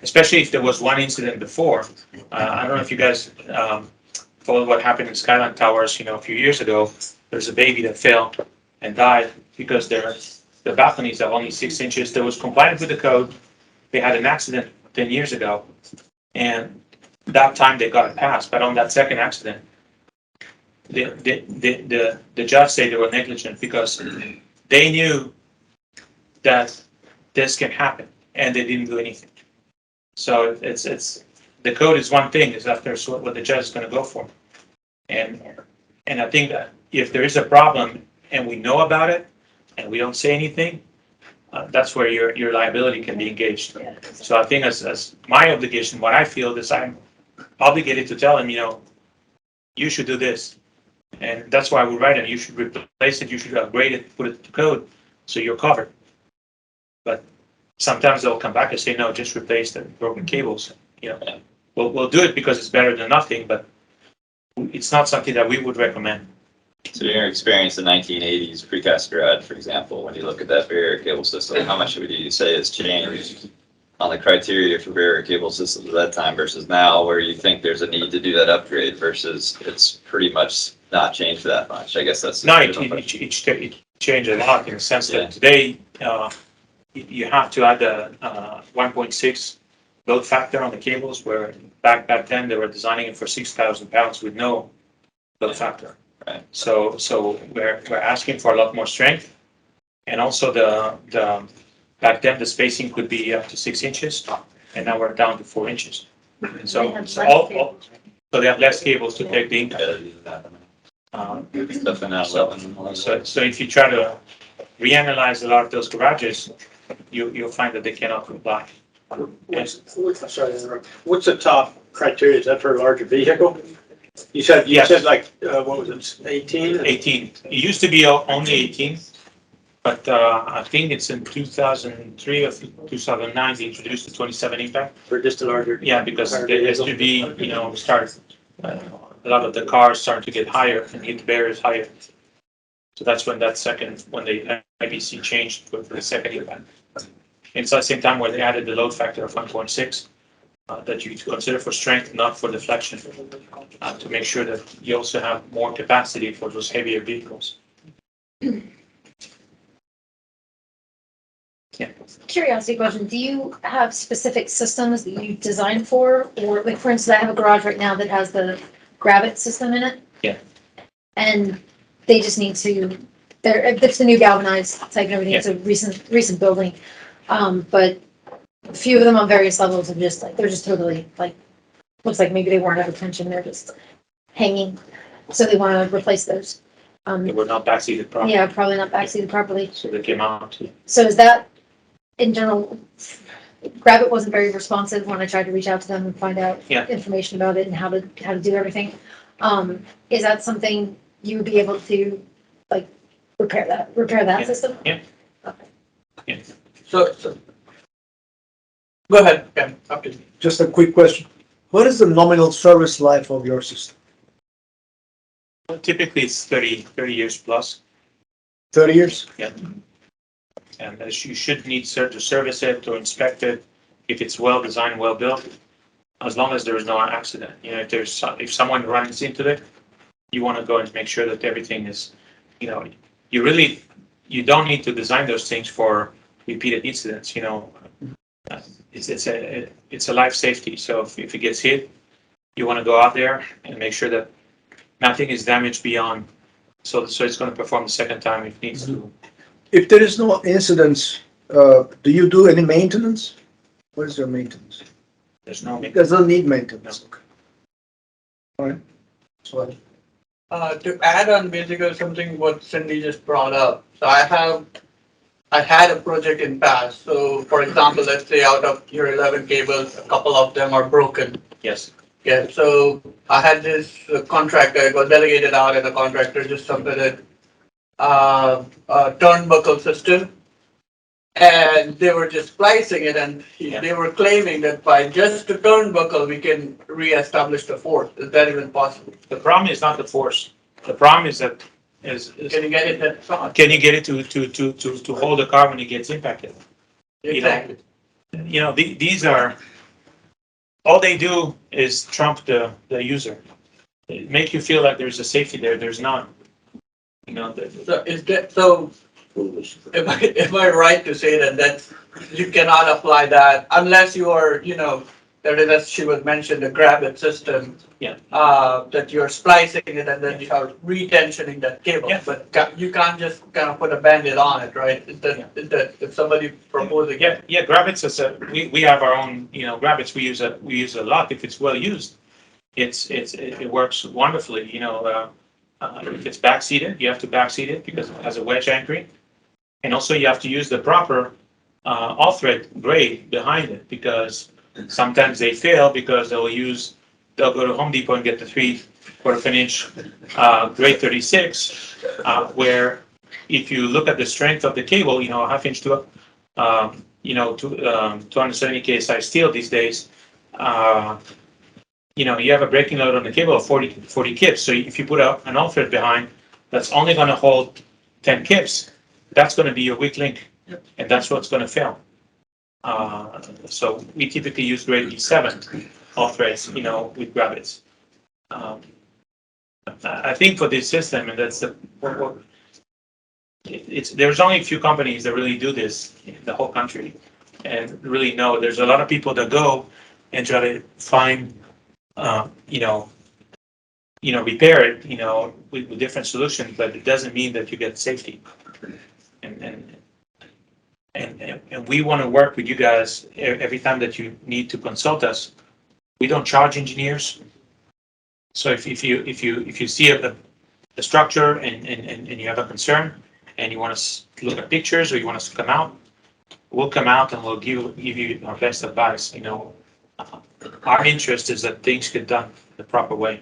Speaker 1: especially if there was one incident before, I don't know if you guys followed what happened in Skyline Towers, a few years ago. There's a baby that fell and died because the balconies are only 6 inches. That was compliant with the code. They had an accident 10 years ago, and that time they got it passed. But on that second accident, the judge said they were negligent because they knew that this can happen and they didn't do anything. So it's the code is one thing, is after what the judge is going to go for. And I think that if there is a problem and we know about it and we don't say anything, that's where your liability can be engaged. So I think as my obligation, what I feel is I'm obligated to tell him, you should do this. And that's why we write it. You should replace it, you should upgrade it, put it to code, so you're covered. But sometimes they'll come back and say, no, just replace the broken cables. We'll do it because it's better than nothing, but it's not something that we would recommend.
Speaker 11: So in your experience in 1980s precast garage, for example, when you look at that barrier cable system, how much would you say has changed on the criteria for barrier cable systems at that time versus now, where you think there's a need to do that upgrade versus it's pretty much not changed that much? I guess that's.
Speaker 1: No, it changed a lot in the sense that today you have to add a 1.6 load factor on the cables, where back then they were designing it for 6,000 pounds with no load factor.
Speaker 11: Right.
Speaker 1: So we're asking for a lot more strength, and also the back then the spacing could be up to 6 inches, and now we're down to 4 inches. So so they have less cables to take the impact.
Speaker 11: Stuff in that
Speaker 1: So if you try to reanalyze a lot of those garages, you'll find that they cannot comply.
Speaker 7: Sorry to interrupt. What's the top criteria? Is that for a larger vehicle? You said like, what was it, 18?
Speaker 1: 18. It used to be only 18, but I think it's in 2003 or 2009 they introduced the 27 impact.
Speaker 7: For just a larger?
Speaker 1: Yeah, because the SUV, started, a lot of the cars started to get higher and hit the barriers higher. So that's when the IBC changed for the second impact. And it's at the same time where they added the load factor of 1.6 that you consider for strength, not for deflection, to make sure that you also have more capacity for those heavier vehicles.
Speaker 13: Curiosity question, do you have specific systems that you design for? Or like, for instance, I have a garage right now that has the Gravit system in it.
Speaker 1: Yeah.
Speaker 13: And they just need to, it's the new galvanized type and everything. It's a recent building. But a few of them on various levels are just like, they're just totally like, looks like maybe they weren't ever tensioned, they're just hanging. So they want to replace those.
Speaker 1: They were not backseated properly.
Speaker 13: Yeah, probably not backseated properly.
Speaker 1: So they came out.
Speaker 13: So is that, in general, Gravit wasn't very responsive when I tried to reach out to them and find out information about it and how to do everything. Is that something you would be able to like repair that system?
Speaker 1: Yeah.
Speaker 13: Okay.
Speaker 1: Yeah.
Speaker 7: So, go ahead, Ken. Up to you.
Speaker 3: Just a quick question. What is the nominal service life of your system?
Speaker 1: Typically it's 30 years plus.
Speaker 3: 30 years?
Speaker 1: Yeah. And you should need to service it or inspect it if it's well designed, well built, as long as there is no accident. If someone runs into it, you want to go and make sure that everything is, you don't need to design those things for repeated incidents. It's a life safety. So if it gets hit, you want to go out there and make sure that nothing is damaged beyond, so it's going to perform the second time if it needs to.
Speaker 3: If there is no incidents, do you do any maintenance? What is your maintenance?
Speaker 1: There's no.
Speaker 3: It doesn't need maintenance. Okay. All right. So,
Speaker 12: To add on basically something what Cindy just brought up, so I had a project in past. So for example, let's say out of your 11 cables, a couple of them are broken.
Speaker 1: Yes.
Speaker 12: Yeah, so I had this contractor, it was delegated out and the contractor just submitted a turnbuckle system. And they were just splicing it and they were claiming that by just the turnbuckle, we can reestablish the force. Is that even possible?
Speaker 1: The problem is not the force. The problem is that
Speaker 12: Can you get it that far?
Speaker 1: can you get it to hold the car when it gets impacted?
Speaker 12: Exactly.
Speaker 1: These are, all they do is trump the user. They make you feel like there's a safety there. There's not.
Speaker 12: So is that, so am I right to say that you cannot apply that unless you are, There is, as she was mentioned, a grab-it system.
Speaker 1: Yeah.
Speaker 12: That you're splicing it and then you are retensioning that cable.
Speaker 1: Yeah.
Speaker 12: But you can't just kind of put a Band-Aid on it, right? Is that, if somebody proposing.
Speaker 1: Yeah, Gravits is we have our own, Gravits we use a lot if it's well used. It works wonderfully, if it's backseated, you have to backseat it because it has a wedge anchoring. And also you have to use the proper all-thread grade behind it because sometimes they fail because they'll go to Home Depot and get the 3/4 inch grade 36, where if you look at the strength of the cable, a half inch to 270 KSI steel these days, you have a breaking load on the cable of 40 kips. So if you put an all-thread behind, that's only going to hold 10 kips. That's going to be your weak link, and that's what's going to fail. So we typically use grade E7 all-threads, with Gravits. I think for this system, and that's there's only a few companies that really do this in the whole country, and really know. There's a lot of people that go and try to find, repair it, with different solutions, but it doesn't mean that you get safety. And we want to work with you guys every time that you need to consult us. We don't charge engineers. So if you see a structure and you have a concern and you want us to look at pictures or you want us to come out, we'll come out and we'll give you our best advice. Our interest is that things get done the proper way.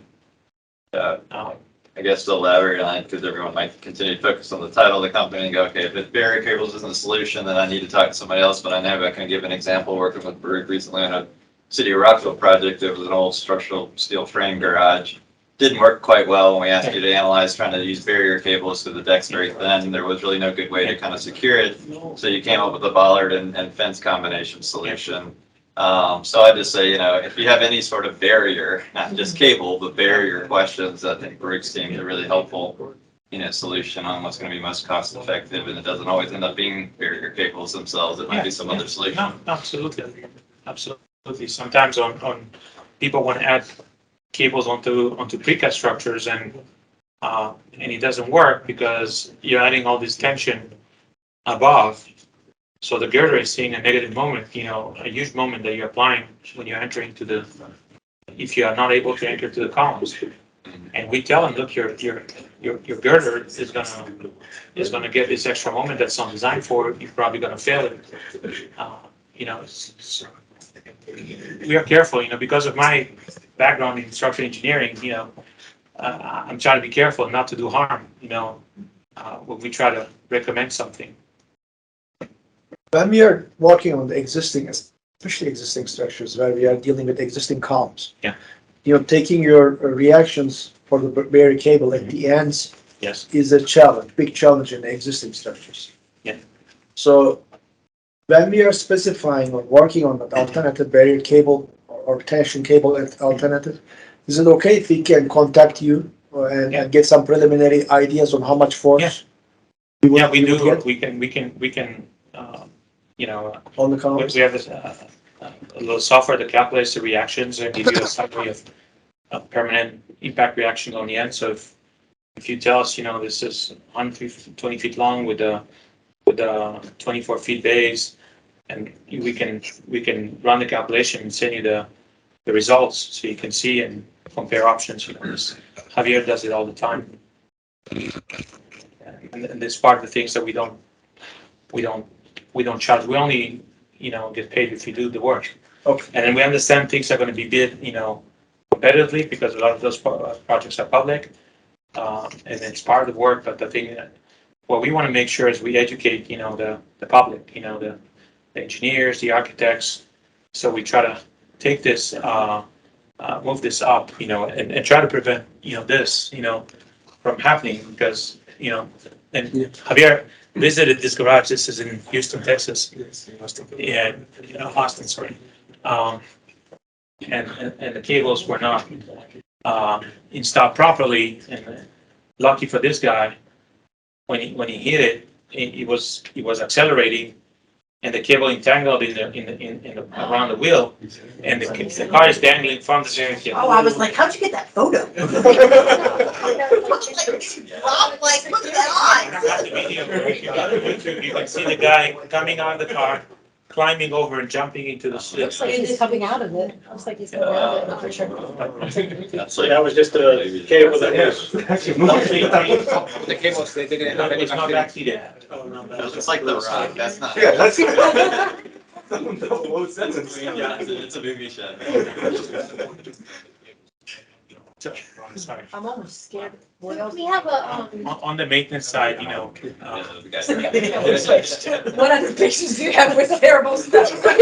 Speaker 11: I guess to elaborate on it, because everyone might continue to focus on the title of the company and go, okay, if barrier cables isn't a solution, then I need to talk to somebody else. But I know I can give an example working with Baruch recently on a City of Rockville project. It was an old structural steel frame garage. Didn't work quite well when we asked you to analyze trying to use barrier cables because the deck's very thin. There was really no good way to kind of secure it. So you came up with a bollard and fence combination solution. So I just say, if you have any sort of barrier, not just cable, but barrier questions, I think Baruch's team is a really helpful, solution on what's going to be most cost effective. And it doesn't always end up being barrier cables themselves. It might be some other solution.
Speaker 1: No, absolutely. Absolutely. Sometimes on people want to add cables onto precast structures and it doesn't work because you're adding all this tension above. So the girder is seeing a negative moment, a huge moment that you're applying when you're entering if you are not able to enter to the columns. And we tell them, look, your girder is gonna get this extra moment that's not designed for it. You're probably gonna fail it. We are careful, because of my background in structural engineering, I'm trying to be careful not to do harm, when we try to recommend something.
Speaker 3: When we are working on the especially existing structures where we are dealing with existing columns.
Speaker 1: Yeah.
Speaker 3: Taking your reactions for the barrier cable at the ends.
Speaker 1: Yes.
Speaker 3: Is a challenge, big challenge in the existing structures.
Speaker 1: Yeah.
Speaker 3: So when we are specifying or working on an alternative barrier cable or tension cable alternative, is it okay if we can contact you and get some preliminary ideas on how much force?
Speaker 1: Yeah, we do. We can.
Speaker 3: On the columns?
Speaker 1: We have a little software that calculates the reactions and gives you a summary of permanent impact reaction on the end. So if you tell us, this is 120 feet long with a 24 feet base, and we can run the calculation and send you the results so you can see and compare options. Javier does it all the time. And this part of the things that we don't charge. We only, get paid if you do the work.
Speaker 3: Okay.
Speaker 1: And then we understand things are going to be bid, competitively because a lot of those projects are public, and it's part of the work. But the thing, what we want to make sure is we educate, the public, the engineers, the architects. So we try to take this, move this up, and try to prevent, this, from happening because, and Javier visited this garage. This is in Houston, Texas. Yeah, Austin, sorry. And the cables were not installed properly. And lucky for this guy, when he hit it, he was accelerating, and the cable entangled around the wheel, and the car is dangling from the steering cable.
Speaker 10: Oh, I was like, how'd you get that photo? I'm like, look at that eye.
Speaker 1: That's the video where you can see the guy coming out of the car, climbing over and jumping into the slip.
Speaker 13: Looks like he's coming out of it. Looks like he's coming out of it, not for sure.
Speaker 7: So that was just a cable that was.
Speaker 4: The cables, they didn't have any
Speaker 1: It's not backseated.
Speaker 7: Oh, no,
Speaker 11: It's like the rock, that's not.
Speaker 4: Yeah, that's.
Speaker 11: Yeah, it's a movie shot.
Speaker 1: Sorry.
Speaker 13: I'm almost scared. We have a,
Speaker 1: On the maintenance side,
Speaker 11: Yeah, the guy-
Speaker 13: what other pictures do you have with terrible stuff? I'm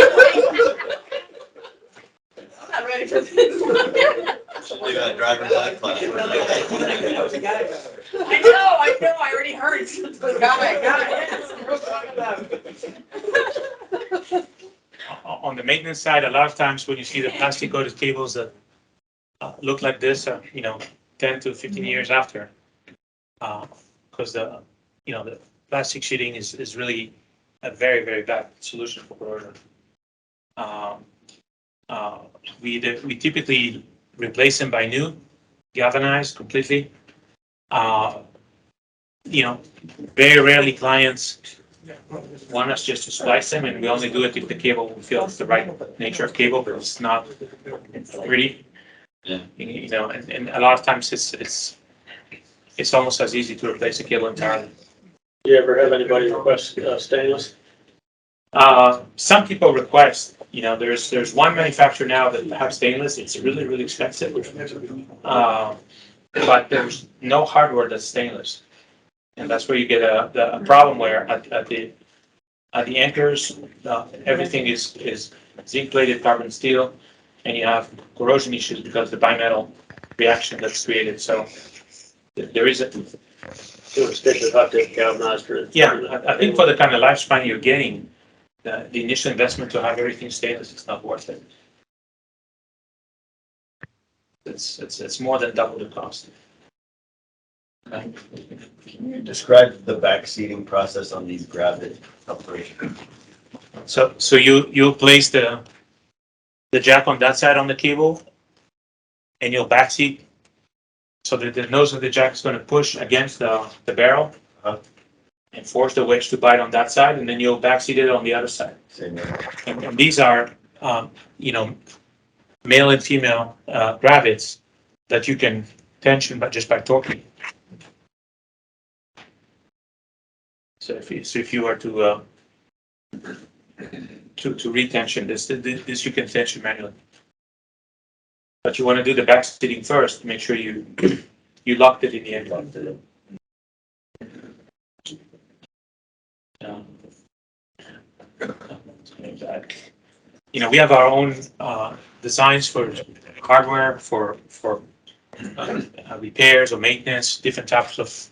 Speaker 13: not ready for this.
Speaker 11: Leave that driver's eye class.
Speaker 10: I know, I already heard. Got it, yes.
Speaker 1: On the maintenance side, a lot of times when you see the plastic coated cables that look like this, 10 to 15 years after, because the plastic sheeting is really a very, very bad solution for corrosion. We typically replace them by new, galvanized completely. Very rarely clients want us just to splice them, and we only do it if the cable, we feel it's the right nature of cable, but it's not pretty.
Speaker 11: Yeah.
Speaker 1: And a lot of times it's almost as easy to replace the cable entirely.
Speaker 7: You ever have anybody request stainless?
Speaker 1: Some people request, there's one manufacturer now that have stainless. It's really, really expensive. But there's no hardware that's stainless. And that's where you get a problem where at the anchors, everything is zinc plated carbon steel, and you have corrosion issues because of the bimetal reaction that's created. So there is a,
Speaker 7: Especially hot dip galvanized for.
Speaker 1: yeah, I think for the kind of lifespan you're getting, the initial investment to have everything stainless is not worth it. It's more than double the cost.
Speaker 14: Can you describe the back seating process on these gravity operations?
Speaker 1: So you'll place the jack on that side on the cable, and you'll backseat. So that the nose of the jack is going to push against the barrel and force the wedge to bite on that side, and then you'll backseat it on the other side.
Speaker 14: Same way.
Speaker 1: And these are, male and female gravits that you can tension just by torquing. So if you were to retension this you can tension manually. But you want to do the back seating first to make sure you locked it in the end. We have our own designs for hardware for repairs or maintenance, different types of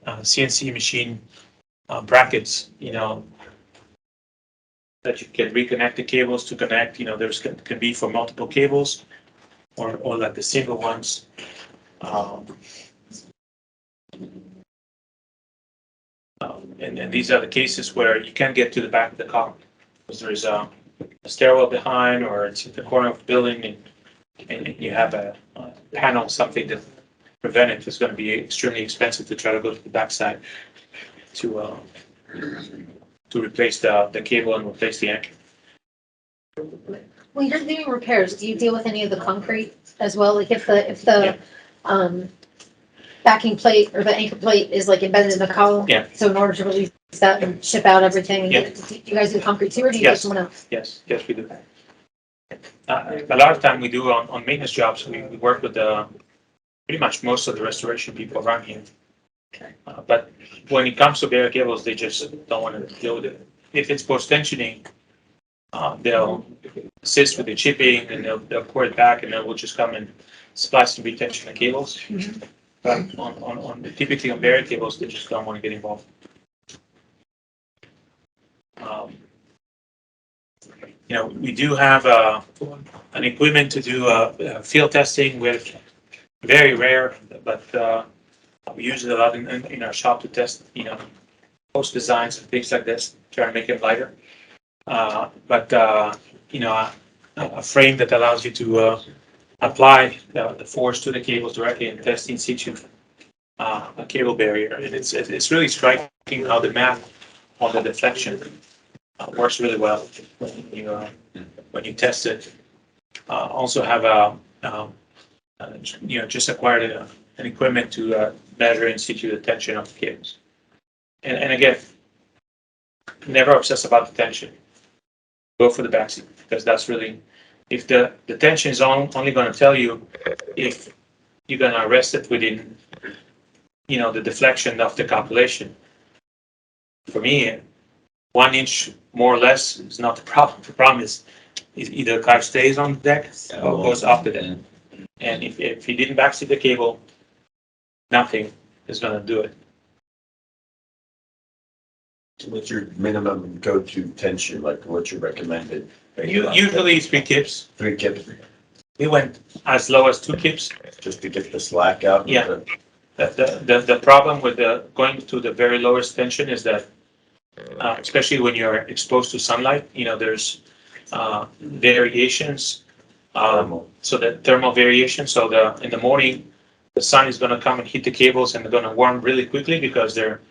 Speaker 1: CNC machine brackets, that you can reconnect the cables to connect. There's can be for multiple cables or like the single ones. And these are the cases where you can't get to the back of the car because there's a stairwell behind, or it's at the corner of the building, and you have a panel, something to prevent it. It's going to be extremely expensive to try to go to the backside to replace the cable and replace the anchor.
Speaker 13: When you're doing repairs, do you deal with any of the concrete as well? Like if the backing plate or the anchor plate is like embedded in the column?
Speaker 1: Yeah.
Speaker 13: So in order to release that and ship out everything,
Speaker 1: Yeah.
Speaker 13: do you guys do concrete too, or do you
Speaker 1: Yes.
Speaker 13: do someone else?
Speaker 1: Yes, we do. A lot of time we do on maintenance jobs, we work with pretty much most of the restoration people around here. But when it comes to bare cables, they just don't want to deal with it. If it's post-tensioning, they'll assist with the chipping, and they'll pour it back, and then we'll just come and splice and retension the cables. But typically on bare cables, they just don't want to get involved. We do have an equipment to do field testing with, very rare, but we use it a lot in our shop to test, post designs and things like this, try to make it lighter. You know, a frame that allows you to apply the force to the cables directly and test in situ a cable barrier. And it's really striking how the math on the deflection works really well when you test it. Also have just acquired an equipment to measure in situ the tension of the cables. And again, never obsess about the tension. Go for the backseat, because that's really, if the tension is only going to tell you if you're going to arrest it within, the deflection of the calculation. For me, 1 inch more or less is not the problem. The problem is either the car stays on the deck or goes off the deck. And if you didn't backseat the cable, nothing is going to do it.
Speaker 14: What's your minimum go-to tension, like what's your recommended?
Speaker 1: Usually 3 kips.
Speaker 14: 3 kips,
Speaker 1: We went as low as 2 kips.
Speaker 14: just to get the slack out?
Speaker 1: Yeah. The problem with going to the very lowest tension is that, especially when you're exposed to sunlight, there's variations. So the thermal variation. So in the morning, the sun is going to come and hit the cables, and they're going to warm really quickly because they're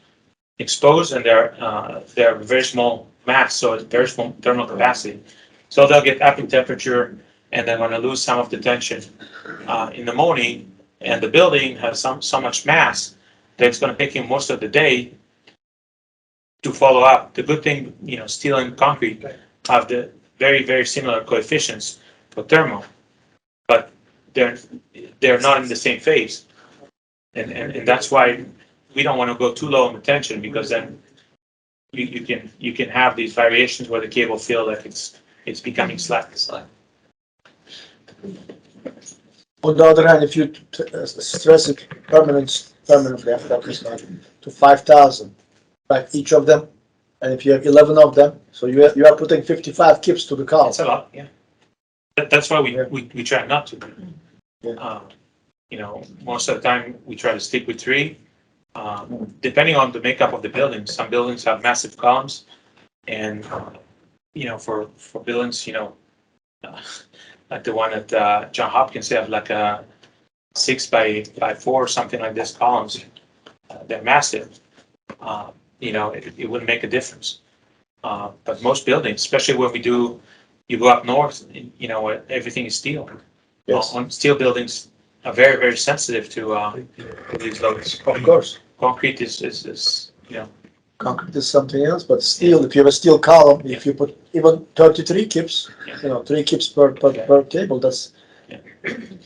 Speaker 1: exposed and they're very small mass, so it's very small thermal capacity. So they'll get up in temperature, and they're going to lose some of the tension in the morning. And the building has so much mass that it's going to take him most of the day to follow up. The good thing, steel and concrete have the very, very similar coefficients for thermal, but they're not in the same phase. And that's why we don't want to go too low on the tension, because then you can have these variations where the cable feel like it's becoming slack.
Speaker 3: On the other hand, if you stress it permanently after that is like to 5,000, like each of them, and if you have 11 of them, so you are putting 55 kips to the car.
Speaker 1: That's a lot, yeah. That's why we try not to. Most of the time we try to stick with 3. Depending on the makeup of the building, some buildings have massive columns, and for buildings, like the one at John Hopkins, they have like a 6 by 4 or something like this columns. They're massive. It wouldn't make a difference. But most buildings, especially when you go up north, everything is steel.
Speaker 3: Yes.
Speaker 1: On steel buildings are very, very sensitive to these loads.
Speaker 3: Of course,
Speaker 1: Concrete is
Speaker 3: concrete is something else, but steel, if you have a steel column, if you put even 33 kips, 3 kips per cable, that's,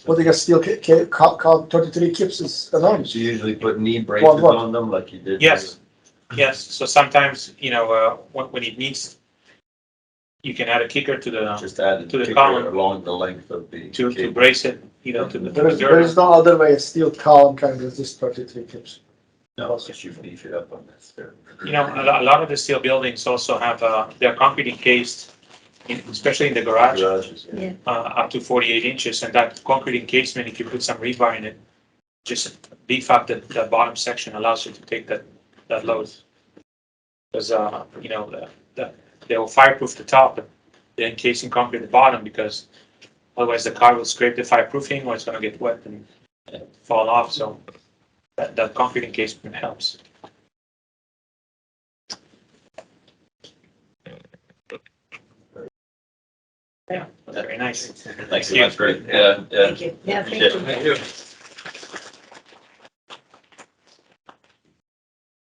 Speaker 3: putting a steel column, 33 kips is enormous.
Speaker 14: So you usually put knee braces
Speaker 3: What?
Speaker 14: on them like you did?
Speaker 1: Yes. So sometimes, when it needs, you can add a kicker to the
Speaker 14: Just add
Speaker 1: to the
Speaker 14: a kicker
Speaker 1: column.
Speaker 14: along the length of the
Speaker 1: to
Speaker 14: cable.
Speaker 1: brace it, to the
Speaker 3: There is no other way a steel column can resist 33 kips.
Speaker 14: No, because you beef it up on this.
Speaker 1: A lot of the steel buildings also have they're concrete encased, especially in the garage,
Speaker 14: Garages, yeah.
Speaker 13: Yeah.
Speaker 1: up to 48 inches, and that concrete encasement, if you put some rebar in it, just beef up the bottom section, allows you to take that load. Because they will fireproof the top, but they're encasing concrete at the bottom, because otherwise the car will scrape the fireproofing, or it's going to get wet and fall off. So that concrete encasement helps. Yeah, very nice.
Speaker 11: Thanks so much, great. Yeah, yeah.
Speaker 10: Thank you.
Speaker 13: Yeah, thank
Speaker 11: Appreciate
Speaker 13: you.
Speaker 11: it. Thank you.